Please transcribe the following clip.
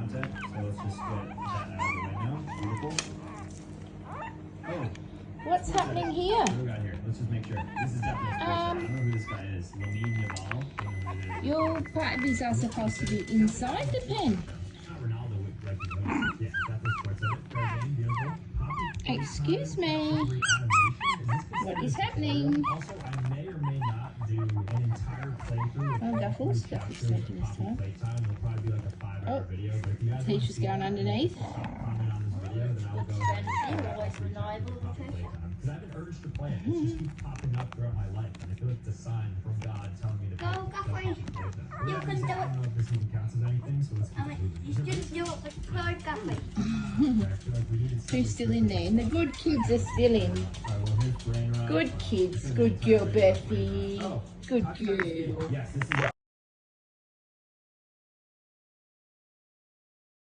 content. So let's just get that out of the way now. Beautiful. Oh. What's happening here? What do we got here? Let's just make sure. This is definitely a sports guy. I don't know who this guy is. Lamine Yamal. Your puppies are supposed to be inside the pen. Not Ronaldo with rugby. Yeah, definitely sports edit. Very game, beautiful. Excuse me. What is happening? Also, I may or may not do an entire playthrough. Oh, Duffles taking his time. Playtime. It'll probably be like a 5-hour video. But if you guys Teacher's going underneath. comment on this video, then I'll go ahead and because I have an urge to play it. It just keeps popping up throughout my life, and I feel like it's a sign from God telling me to play it. Go, Guffey. You can do I don't know if this even counts as anything, so let's keep moving. You should do it with Clyde Guffey. Who's still in there? And the good kids are still in. Good kids. Good girl, Bethy. Good girl. Yes, this is